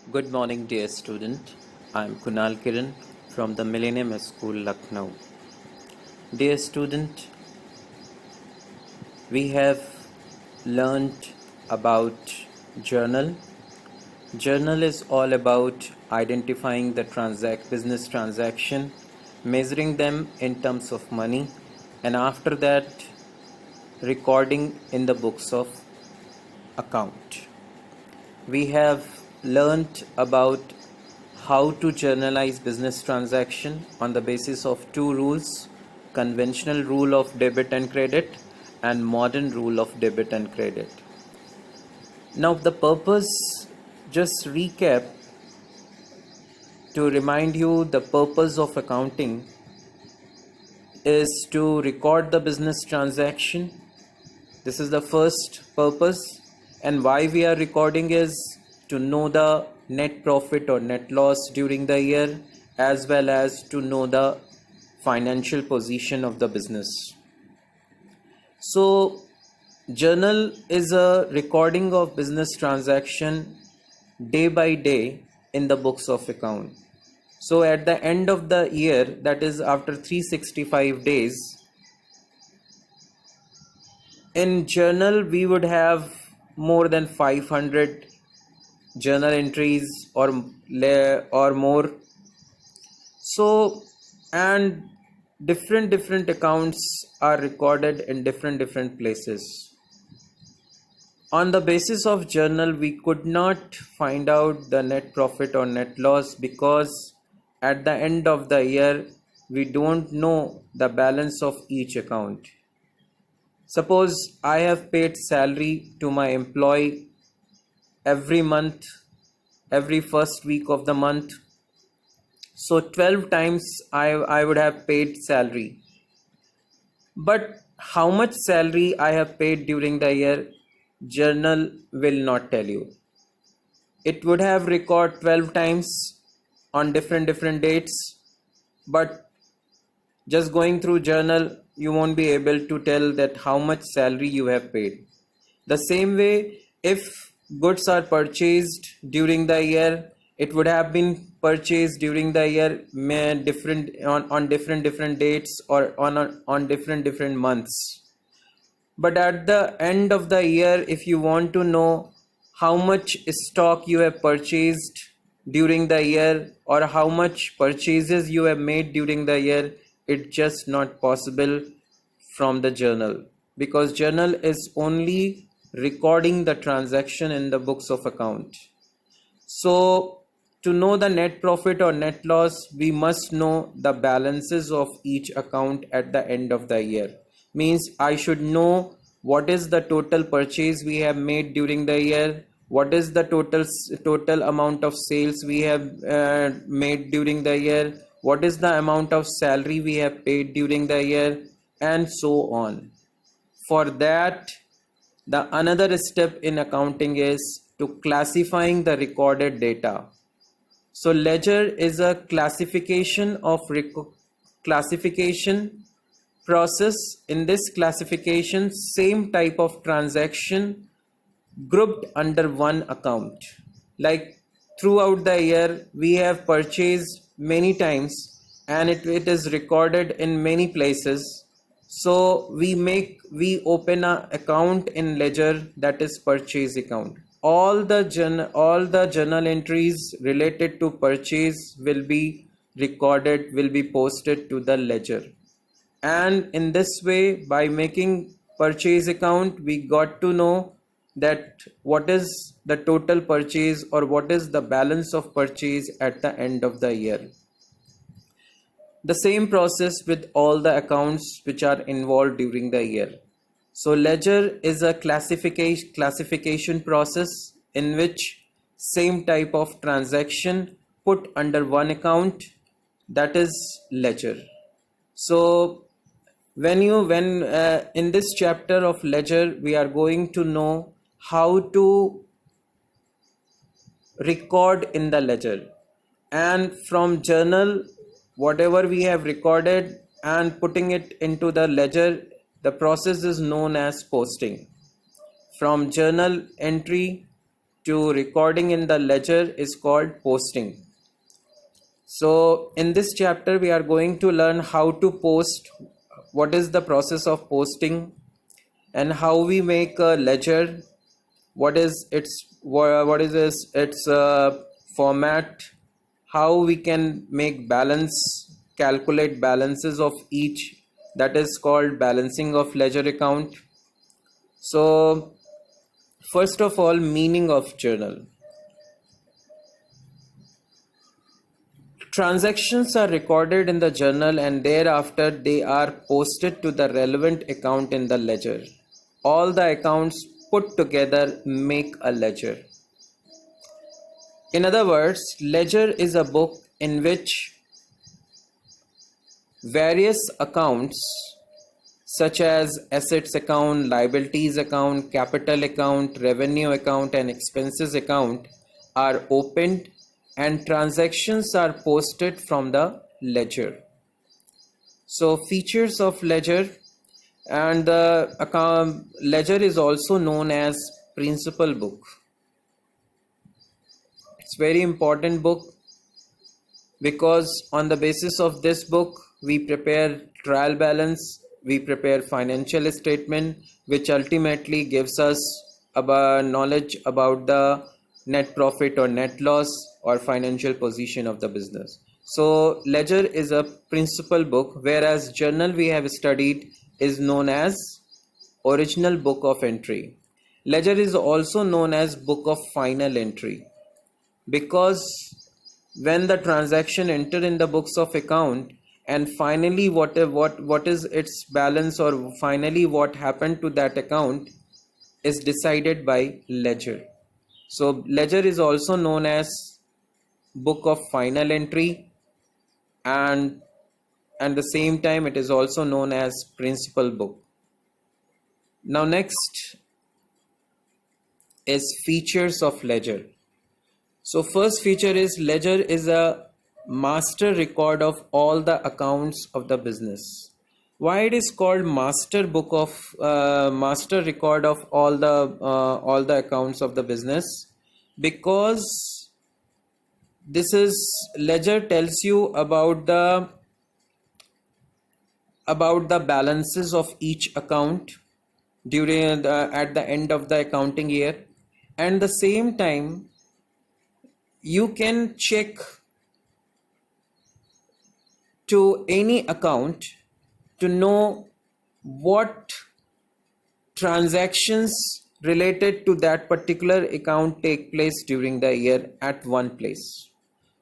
Good morning, dear student. I am Kunal Kiran from the Millennium School, Lucknow. Dear student, we have learned about journal. Journal is all about identifying the business transaction, measuring them in terms of money, and after that, recording in the books of account. We have learned about how to journalize business transaction on the basis of two rules: conventional rule of debit and credit and modern rule of debit and credit. Now the purpose, just recap to remind you, the purpose of accounting is to record the business transaction. This is the first purpose, and why we are recording is to know the net profit or net loss during the year, as well as to know the financial position of the business. So journal is a recording of business transaction day by day in the books of account. So at the end of the year, that is after 365 days, in journal we would have more than 500 journal entries or more. So, and different accounts are recorded in different places. On the basis of journal, we could not find out the net profit or net loss, because at the end of the year we don't know the balance of each account. Suppose I have paid salary to my employee every month, every first week of the month. So 12 times I would have paid salary. But how much salary I have paid during the year, journal will not tell you. It would have record 12 times on different dates, but just going through journal, you won't be able to tell that how much salary you have paid. The same way, if goods are purchased during the year, it would have been purchased during the year on different dates or on different months. But at the end of the year, if you want to know how much stock you have purchased during the year or how much purchases you have made during the year, it's just not possible from the journal, because journal is only recording the transaction in the books of account. So to know the net profit or net loss, we must know the balances of each account at the end of the year. Means I should know what is the total purchase we have made during the year, what is the total amount of sales we have made during the year, what is the amount of salary we have paid during the year, and so on. For that, the another step in accounting is to classifying the recorded data. So ledger is a classification process. In this classification, same type of transaction grouped under one account. Like throughout the year, we have purchased many times and it is recorded in many places. So we open a account in ledger, that is purchase account. All the journal entries related to purchase will be recorded, will be posted to the ledger. And in this way, by making purchase account, we got to know that what is the total purchase or what is the balance of purchase at the end of the year. The same process with all the accounts which are involved during the year. So ledger is a classification process in which same type of transaction put under one account, that is ledger. So when in this chapter of ledger, we are going to know how to record in the ledger, and from journal whatever we have recorded and putting it into the ledger, the process is known as posting. From journal entry to recording in the ledger is called posting. So in this chapter we are going to learn how to post, what is the process of posting, and how we make a ledger, what is its format, how we can make balance, calculate balances of each, that is called balancing of ledger account. So first of all, meaning of journal. Transactions are recorded in the journal and thereafter they are posted to the relevant account in the ledger. All the accounts put together make a ledger. In other words, ledger is a book in which various accounts such as assets account, liabilities account, capital account, revenue account and expenses account are opened and transactions are posted from the ledger. So features of ledger, and the account ledger is also known as principal book. It's very important book because on the basis of this book we prepare trial balance, we prepare financial statement, which ultimately gives us about knowledge about the net profit or net loss or financial position of the business. So ledger is a principal book, whereas journal we have studied is known as original book of entry. Ledger is also known as book of final entry because when the transaction enter in the books of account and finally what is its balance or finally what happened to that account is decided by ledger. So ledger is also known as book of final entry, and at the same time it is also known as principal book. Now next is features of ledger. So first feature is ledger is a master record of all the accounts of the business. Why it is called master book of master record of all the accounts of the business? Because this is ledger tells you about the balances of each account during at the end of the accounting year, and the same time you can check to any account to know what transactions related to that particular account take place during the year at one place.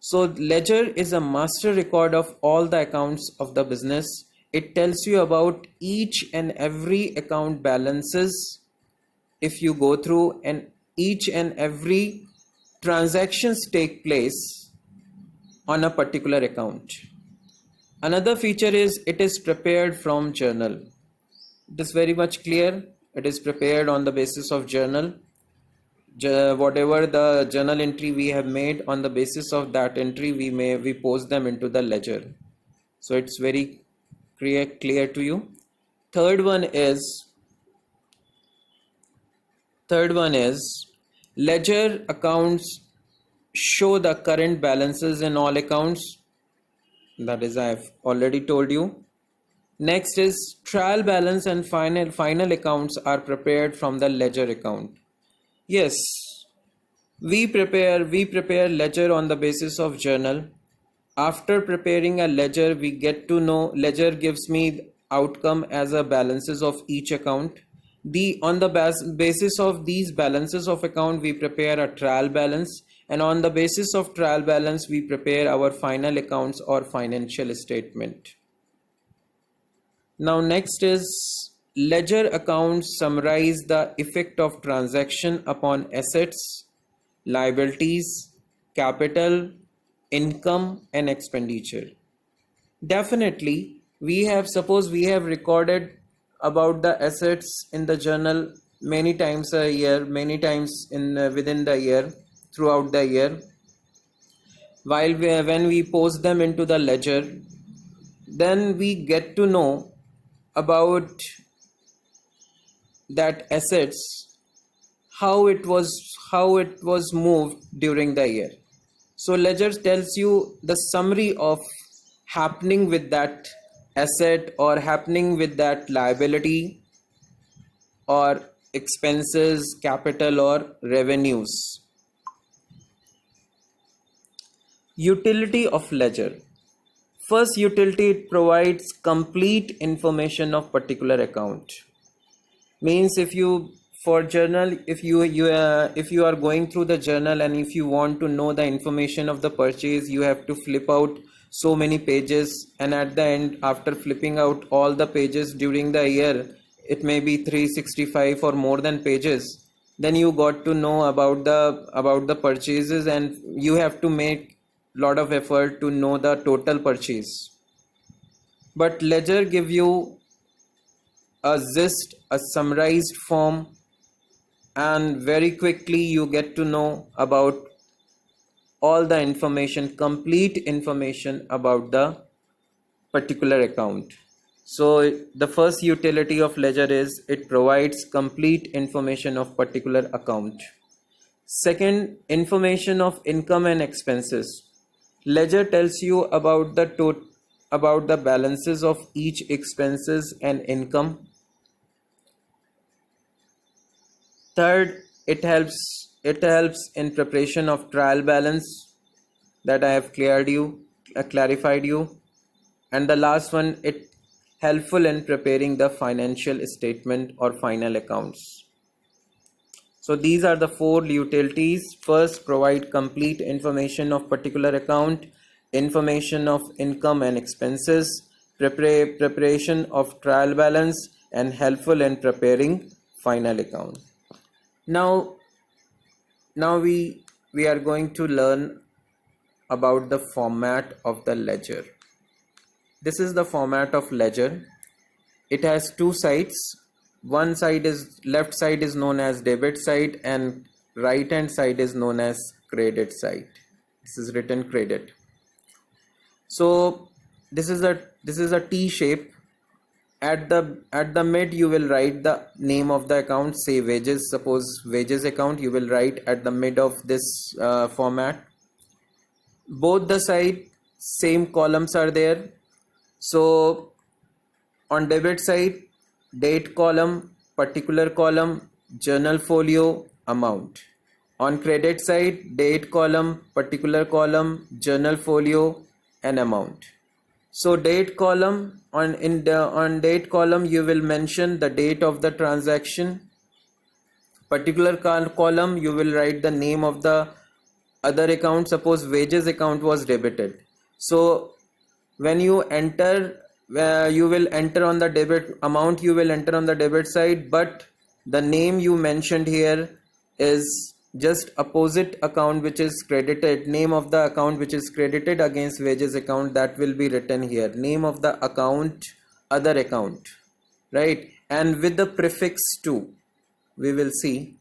So ledger is a master record of all the accounts of the business. It tells you about each and every account balances if you go through, and each and every transactions take place on a particular account. Another feature is it is prepared from journal. It is very much clear. It is prepared on the basis of journal. Whatever the journal entry we have made, on the basis of that entry we post them into the ledger. So it's very clear to you. Third one is ledger accounts show the current balances in all accounts. That is, I have already told you. Next is trial balance and final accounts are prepared from the ledger account. Yes, we prepare ledger on the basis of journal. After preparing a ledger, we get to know ledger gives me outcome as a balances of each account. On the basis of these balances of account, we prepare a trial balance, and on the basis of trial balance, we prepare our final accounts or financial statement. Now next is ledger accounts summarize the effect of transaction upon assets, liabilities, capital, income and expenditure. Definitely, suppose we have recorded about the assets in the journal many times a year, many times in within the year, throughout the year. When we post them into the ledger, then we get to know about that assets, how it was moved during the year. So ledger tells you the summary of happening with that asset or happening with that liability or expenses, capital or revenues. Utility of ledger. First utility, it provides complete information of particular account. Means if you, for journal, if you are going through the journal and if you want to know the information of the purchase, you have to flip out so many pages, and at the end, after flipping out all the pages during the year, it may be 365 or more than pages, then you got to know about the purchases, and you have to make lot of effort to know the total purchase. But ledger give you a gist, a summarized form, and very quickly you get to know about all the information, complete information about the particular account. So the first utility of ledger is it provides complete information of particular account. Second, information of income and expenses. Ledger tells you about the balances of each expenses and income. Third, it helps in preparation of trial balance that I have clarified you. And the last one, it helpful in preparing the financial statement or final accounts. So these are the four utilities. First, provide complete information of particular account, information of income and expenses, preparation of trial balance, and helpful in preparing final account. Now, now we are going to learn about the format of the ledger. This is the format of ledger. It has two sides. One side is, left side is known as debit side, and right hand side is known as credit side. This is written credit. So this is a T shape. At the mid you will write the name of the account, say wages. Suppose wages account, you will write at the mid of this format. Both the side same columns are there. So on debit side, date column, particular column, journal folio, amount. On credit side, date column, particular column, journal folio, and amount. So date column, on date column you will mention the date of the transaction. Particular column you will write the name of the other account. Suppose wages account was debited. So when you enter, you will enter on the debit amount, you will enter on the debit side, but the name you mentioned here is just opposite account which is credited. Name of the account which is credited against wages account, that will be written here. Name of the account, other account, right? And with the prefix to, we will see.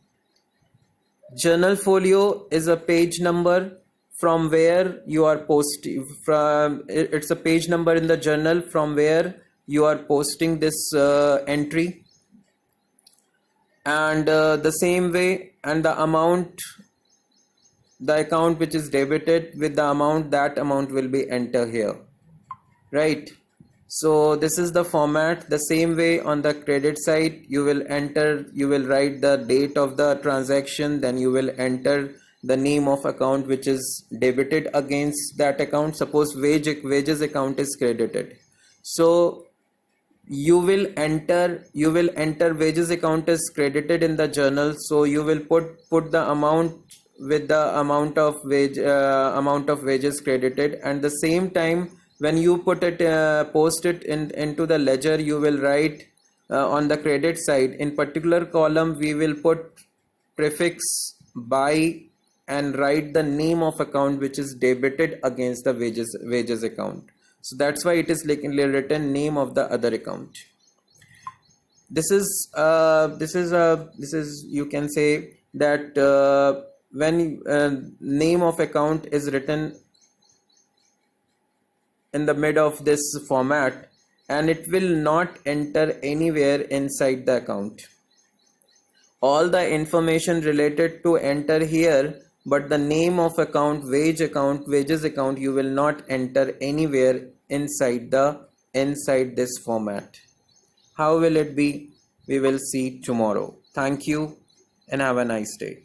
Journal folio is a page number from where you are posting from. It's a page number in the journal from where you are posting this entry. And the same way, and the amount, the account which is debited with the amount, that amount will be entered here, right? So this is the format. The same way on the credit side, you will write the date of the transaction, then you will enter the name of account which is debited against that account. Suppose wages account is credited, so you will enter wages account is credited in the journal. So you will put the amount with the amount of wages credited, and the same time when you post it into the ledger, you will write on the credit side, in particular column we will put prefix by and write the name of account which is debited against the wages account. So that's why it is written name of the other account. This is you can say that when name of account is written in the mid of this format, and it will not enter anywhere inside the account. all the information related to enter here, but the name of account, wages account, you will not enter anywhere inside this format. How will it be? We will see tomorrow. Thank you and have a nice day.